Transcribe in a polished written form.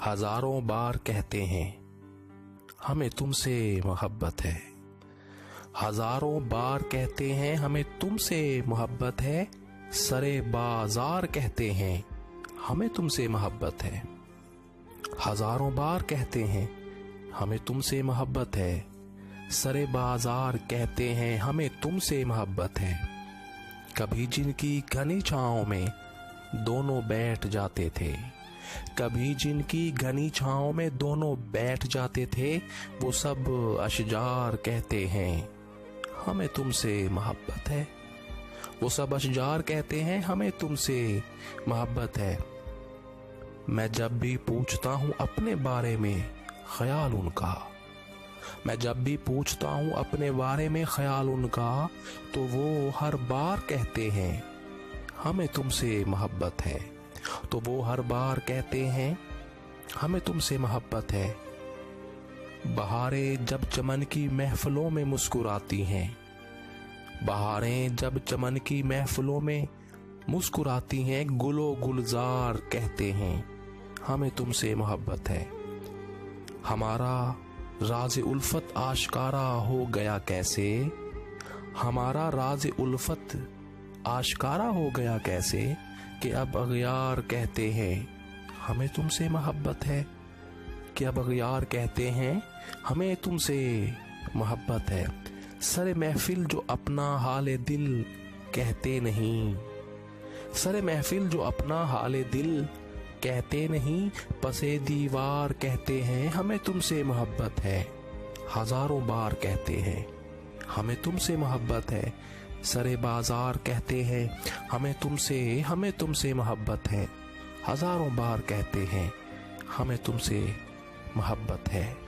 हजारों बार कहते हैं हमें तुमसे मोहब्बत है। हजारों बार कहते हैं हमें तुमसे मोहब्बत है। सरे बाजार कहते हैं हमें तुमसे मोहब्बत है। हजारों बार कहते हैं हमें तुमसे मोहब्बत है। सरे बाजार कहते हैं हमें तुमसे मोहब्बत है। कभी जिनकी घनी छांव में दोनों बैठ जाते थे, कभी जिनकी घनी छांव में दोनों बैठ जाते थे, वो सब अशजार कहते हैं हमें तुमसे मोहब्बत है। वो सब अशजार कहते हैं हमें तुमसे मोहब्बत है। मैं जब भी पूछता हूँ अपने बारे में ख्याल उनका, मैं जब भी पूछता हूँ अपने बारे में ख्याल उनका, तो वो हर बार कहते हैं हमें तुमसे मोहब्बत है। तो वो हर बार कहते हैं हमें तुमसे मोहब्बत है। बहारें जब चमन की महफिलों में मुस्कुराती हैं, बहारें जब चमन की महफिलों में मुस्कुराती हैं, गुलो गुलजार कहते हैं हमें तुमसे मोहब्बत है। हमारा राज उल्फत आश्कारा हो गया कैसे, हमारा राज उल्फत आश्कारा हो गया कैसे, कि अब अगयार कहते हैं हमें तुमसे मोहब्बत है। कि अब अगयार कहते हैं हमें तुमसे मोहब्बत है। सरे महफिल जो अपना हाले दिल कहते नहीं, सरे महफिल जो अपना हाले दिल कहते नहीं, पसे दीवार कहते हैं हमें तुमसे मोहब्बत है। हजारों बार कहते हैं हमें तुमसे मोहब्बत है। सरे बाजार कहते हैं हमें तुमसे मोहब्बत है। हजारों बार कहते हैं हमें तुमसे मोहब्बत है।